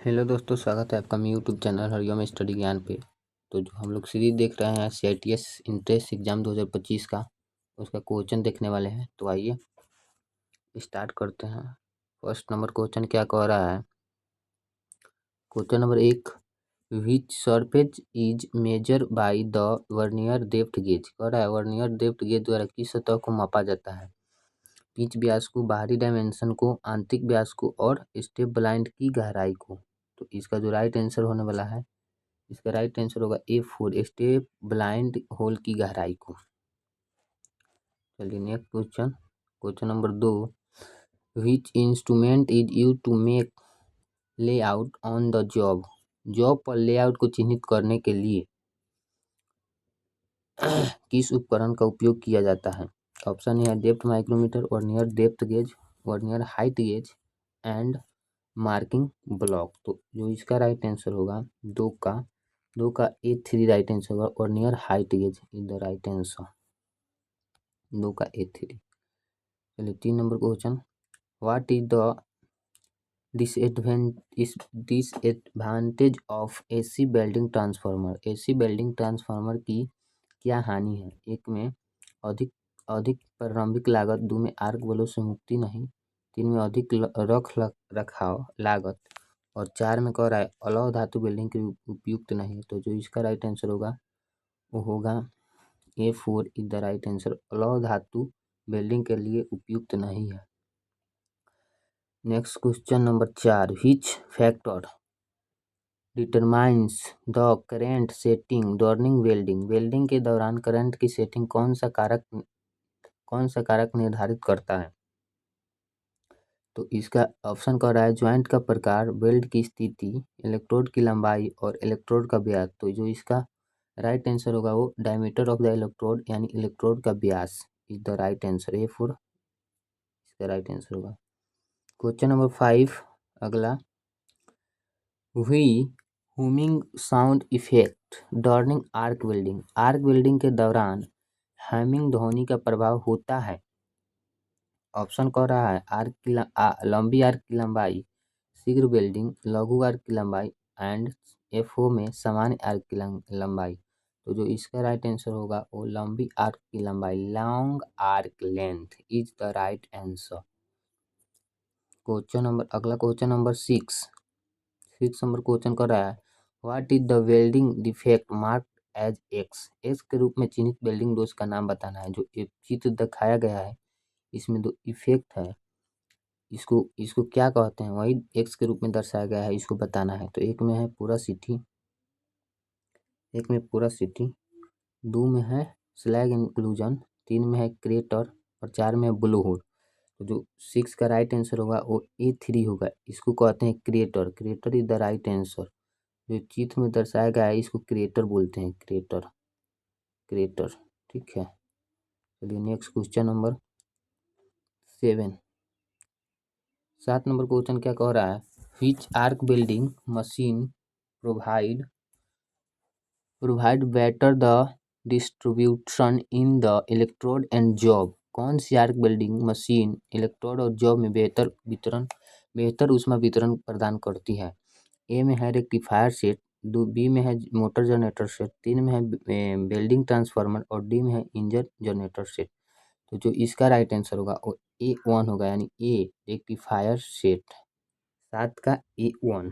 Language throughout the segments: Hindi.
हेलो दोस्तों, स्वागत है आपका मेरे यूट्यूब चैनल हरिओम स्टडी ज्ञान पे। तो जो हम लोग सीरीज देख रहे हैं CITS इंट्रेंस एग्जाम 2025 का, उसका क्वेश्चन देखने वाले हैं। तो आइए स्टार्ट करते हैं। फर्स्ट नंबर क्वेश्चन क्या कह रहा है। Question number 1, which surface is measure by the vernier depth gauge. कह रहा है वर्नियर डेप्थ गेज द्वारा किस सतह को मापा जाता है। पिच व्यास को, बाहरी डायमेंशन को, आंतरिक व्यास को और स्टेप ब्लाइंड की गहराई को। तो इसका जो राइट आंसर होने वाला है, इसका राइट आंसर होगा A4, स्टेप ब्लाइंड होल की गहराई को। चलिए next question, question number 2, which instrument is use to make layout on the job. Job पर लेआउट को चिन्हित करने के लिए किस उपकरण का उपयोग किया जाता है। ऑप्शन है depth micrometer, vernier depth gauge, vernier height gauge and marking block. तो जो इसका राइट आंसर होगा दो का A3 राइट आंसर होगा। Vernier height gauge is the right answer, दो का A3। चलिए 3 नंबर question, what is the disadvantage of AC welding transformer. AC welding transformer की क्या हानि है। एक में अधिक अधिक प्रारंभिक लागत, दो में आर्क बलों से मुक्ति नहीं, तीन में अधिक रख रखाव लागत और चार में कह रहा है अलौह धातु बिल्डिंग के उपयुक्त नहीं। तो जो इसका राइट आंसर होगा वो होगा A4 is the right answer, अलौह धातु बिल्डिंग के लिए उपयुक्त नहीं है। Next question number 4, which factor determines the current setting during welding. Welding के दौरान करंट की सेटिंग कौन सा कारक निर्धारित करता है। तो इसका ऑप्शन कह रहा है ज्वाइंट का प्रकार, वेल्ड की स्थिति, इलेक्ट्रोड की लंबाई और इलेक्ट्रोड का व्यास। तो जो इसका राइट आंसर होगा वो डायमीटर ऑफ द इलेक्ट्रोड यानी इलेक्ट्रोड का व्यास is the right answer. A4 इसका राइट आंसर होगा। क्वेश्चन नंबर 5 अगला, हुई humming sound effect during arc welding. Arc welding के दौरान हमिंग ध्वनि का प्रभाव होता है। ऑप्शन कह रहा है लंबी आर्क की लंबाई, शीघ्र वेल्डिंग, लघु आर्क की लंबाई एंड F4 में सामान्य आर्क की लंबाई। तो जो इसका राइट आंसर होगा वो लंबी आर्क की लंबाई, long arc length is the right answer. अगला क्वेश्चन नंबर 6 नंबर क्वेश्चन कर रहा है, what is the welding defect marked as X के रूप में चिन्हित वेल्डिंग दोष का नाम बताना है। जो चित्र दिखाया गया है इसमें दो इफेक्ट है, इसको क्या कहते हैं वही एक्स के रूप में दर्शाया गया है, इसको बताना है। तो एक में है पोरासिटी, दो में है स्लैग इंक्लूजन, तीन में है क्रेटर और चार में है ब्लो होल। तो जो 6 का राइट आंसर होगा वो A3 होगा। इसको कहते हैं crater is the right answer. जो चित्र में दर्शाया गया है इसको क्रेटर बोलते हैं, क्रेटर। ठीक है, चलिए next question number 7 number question क्या कह रहा है, which arc welding machine provide better the distribution in the electrode and job. कौन सी आर्क वेल्डिंग मशीन इलेक्ट्रोड और जॉब में बेहतर ऊष्मा वितरण प्रदान करती है। ए में है रेक्टिफायर सेट, बी में है मोटर जनरेटर सेट, तीन में है वेल्डिंग ट्रांसफार्मर और डी में है इंजन जनरेटर सेट। तो जो इसका राइट आंसर होगा वो A1 होगा, यानी ए रेक्टिफायर सेट, 7 का A1।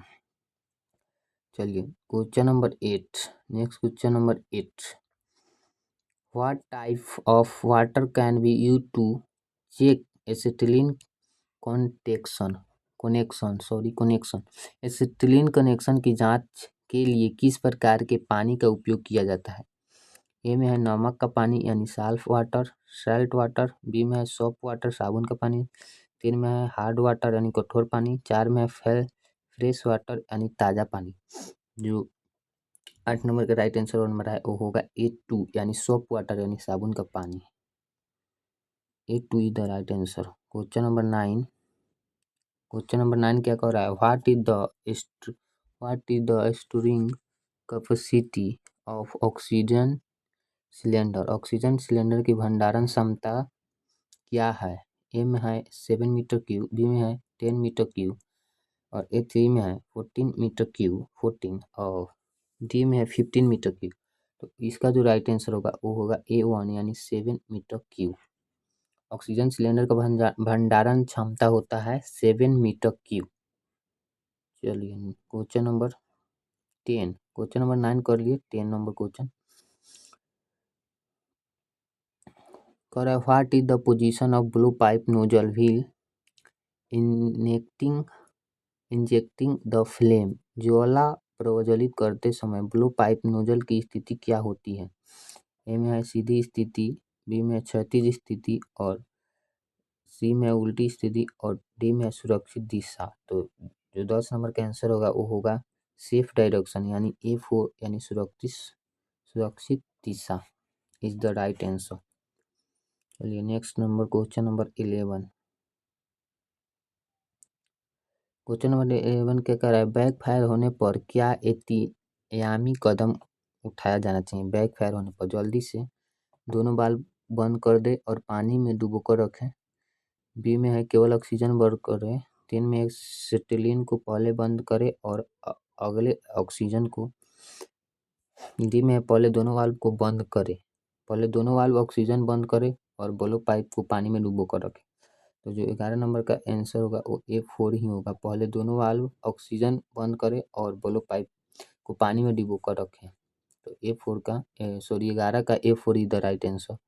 चलिए question number 8, next question number 8, what type of water can be use to check acetylene connection. Acetylene connection की जांच के लिए किस प्रकार के पानी का उपयोग किया जाता है। ए में है नमक का पानी यानी साल्ट वाटर, बी में है सोप वाटर साबुन का पानी, तीन में है हार्ड वाटर यानी कठोर पानी, चार में है फ्रेश वाटर यानी ताज़ा पानी। जो 8 नंबर का राइट आंसर होने वाला है वो होगा A2 यानी सोप वाटर यानी साबुन का पानी। A2 is the right answer. Question number 9 क्या कह रहा है, what is the storing capacity of oxygen cylinder. Oxygen cylinder की भंडारण क्षमता क्या है। ए में है 7 मीटर क्यूब, बी में है 10 मीटर क्यूब, और A3 में है 14 मीटर क्यूब 14 और डी में है 15 मीटर क्यूब। तो इसका जो राइट आंसर होगा वो होगा A1 यानी 7 मीटर क्यूब। ऑक्सीजन सिलेंडर का भंडारण क्षमता होता है 7 मीटर क्यूब। चलिए क्वेश्चन नंबर 10, क्वेश्चन नंबर 9 कर लिए, 10 नंबर क्वेश्चन कर रहा है what is the position of blue pipe nozzle wheel injecting the flame. ज्वाला प्रज्वलित करते समय ब्लू पाइप नोजल की स्थिति क्या होती है। ए में है सीधी स्थिति, बी में है क्षैतिज स्थिति और सी में उल्टी स्थिति और डी में सुरक्षित दिशा। तो जो 10 नंबर का आंसर होगा वो होगा सेफ डायरेक्शन यानी A4 यानी सुरक्षित दिशा इज द राइट आंसर। चलिए next number question number 11, question number 11 क्या कह रहा है बैक फायर होने पर क्या एहतियाती कदम उठाया जाना चाहिए। बैक फायर होने पर जल्दी से दोनों वाल्व बंद कर दे और पानी में डुबोकर रखें। बी में है केवल ऑक्सीजन बंद करें। 3 में एक्सेटिलीन को पहले बंद करें और अगले ऑक्सीजन को। डी में है पहले दोनों वाल्व को बंद करें, पहले दोनों वाल्व ऑक्सीजन बंद करें और ब्लो पाइप को पानी में डुबो कर रखें। तो जो 11 नंबर का आंसर होगा वो A4 ही होगा, पहले दोनों वाल्व ऑक्सीजन बंद करें और ब्लो पाइप को पानी में डुबो कर रखें। तो A4 का 11 का A4 is the right answer.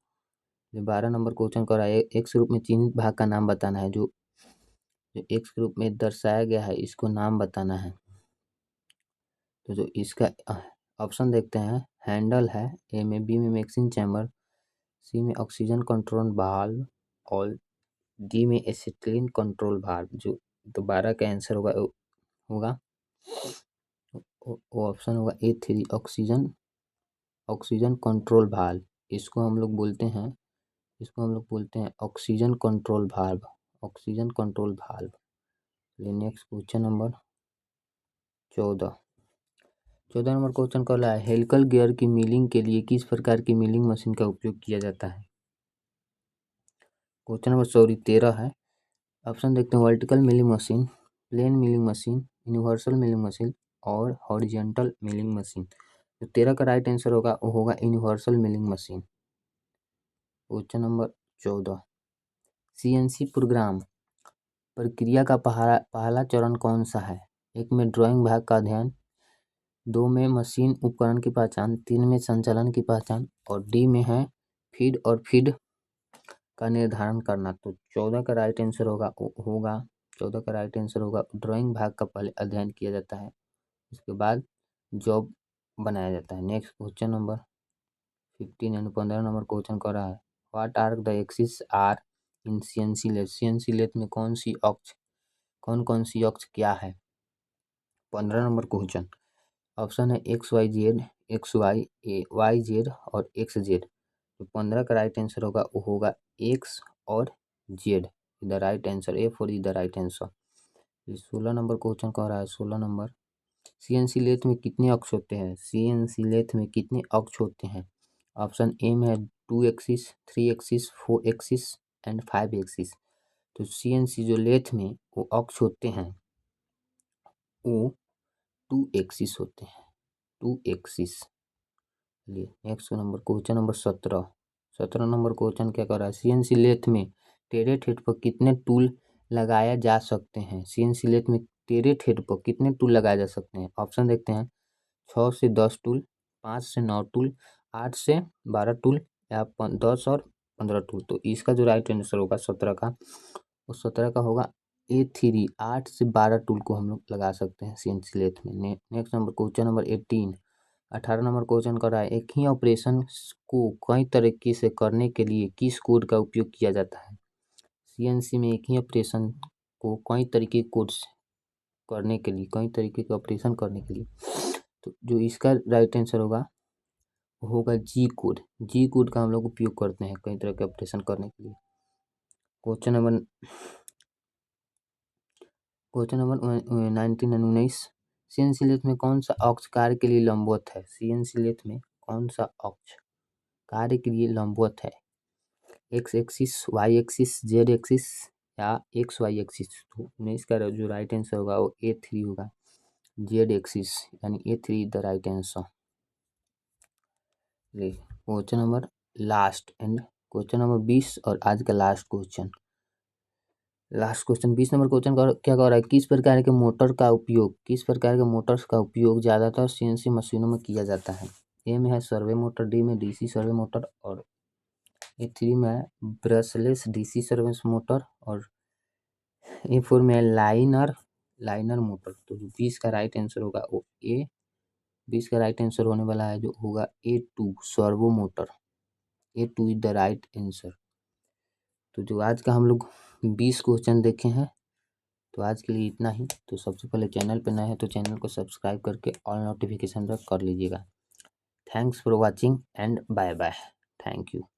12 number question कर रहा है एक्स रूप में चिन्हित भाग का नाम बताना है। जो एक्स के रूप में दर्शाया गया है इसको नाम बताना है। तो जो इसका ऑप्शन देखते हैं हैंडल है, ए में, बी में मिक्सिंग चैम्बर, सी में ऑक्सीजन कंट्रोल वाल्व और डी में एसिटिलीन कंट्रोल वाल्व। जो 12 का आंसर होगा वो ऑप्शन होगा A3 ऑक्सीजन कंट्रोल वाल्व। इसको हम लोग बोलते हैं oxygen control valve, oxygen control valve. Next question number 14 number question कर रहा है हेलिकल गियर की मिलिंग के लिए किस प्रकार की मिलिंग मशीन का उपयोग किया जाता है। क्वेश्चन नंबर 13 है। ऑप्शन देखते हैं vertical milling machine, plane milling machine, universal milling machine और हॉरिजॉन्टल मिलिंग मशीन। जो 13 का राइट आंसर होगा वो होगा universal milling machine. Question number 14 CNC program प्रक्रिया का पहला चरण कौन सा है। एक में ड्राइंग भाग का अध्ययन, 2 में मशीन उपकरण की पहचान, 3 में संचालन की पहचान और डी में है फीड का निर्धारण करना। तो 14 का राइट आंसर होगा ड्राइंग भाग का पहले अध्ययन किया जाता है, उसके बाद जॉब बनाया जाता है। Next question number 15 number question कर रहा है what are the axis are in CNC lathe. CNC lathe में कौन कौन सी अक्ष क्या है। 15 नंबर क्वेश्चन ऑप्शन है XYZ, XY, YZ और XZ। तो 15 का राइट आंसर होगा वो होगा X और Z the right answer, A4 is the right answer. 16 number question कह रहा है 16 नंबर CNC लेथ में कितने अक्ष होते हैं। CNC लेथ में कितने अक्ष होते हैं। ऑप्शन ए में है 2 axis, 3 axis, 4 axis and 5 axis. तो CNC जो लेथ में वो अक्ष होते हैं वो 2 एक्सिस होते हैं, 2 एक्सिस। चलिए next number question number 17 number question क्या कर रहा है CNC लेथ में टेढ़े हेड पर कितने टूल लगाया जा सकते हैं। CNC लेथ में टेढ़े हेड पर कितने टूल लगाए जा सकते हैं। ऑप्शन देखते हैं 6 से 10 टूल, 5 से 9 टूल, 8 से 12 टूल या 10 और 15 टूल। तो इसका जो राइट आंसर होगा 17 का, वो 17 का होगा A3 8 से 12 टूल को हम लोग लगा सकते हैं CNC लेथ में। Next number question number 18 number question कर रहा है एक ही ऑपरेशन को कई तरीके से करने के लिए किस कोड का उपयोग किया जाता है। CNC में एक ही ऑपरेशन को कई तरीके कोड्स करने के लिए, कई तरीके के ऑपरेशन करने के लिए, तो जो इसका राइट आंसर होगा वो होगा G कोड का हम लोग उपयोग करते हैं कई तरह के ऑपरेशन करने के लिए। क्वेश्चन नंबर 19 CNC लेथ में कौन सा अक्ष कार्य के लिए लंबवत है। CNC लेथ में कौन सा अक्ष कार्य के लिए लंबवत है। X axis, Y axis, Z axis या एक्स वाई एक्सिस। तो इसका जो राइट आंसर होगा वो A3 होगा। जेड एक्सिस यानी A3 is the right answer. Question number last and question number 20 और आज का लास्ट क्वेश्चन 20 नंबर क्वेश्चन क्या कह रहा है, किस प्रकार के मोटर्स का उपयोग ज़्यादातर सीएनसी मशीनों में किया जाता है। ए में है सर्वे मोटर, डी में डीसी सर्वे मोटर और A3 में है ब्रशलेस डीसी सर्वे मोटर और A4 में है लाइनर मोटर। तो 20 का राइट आंसर होगा वो 20 का राइट आंसर होने वाला है जो होगा A2 servo motor. A2 is the right answer. तो जो आज का हम लोग 20 क्वेश्चन देखे हैं, तो आज के लिए इतना ही। तो सबसे पहले चैनल पे नए हैं तो चैनल को सब्सक्राइब करके ऑल नोटिफिकेशन पर कर लीजिएगा। Thanks for watching and bye bye. Thank you.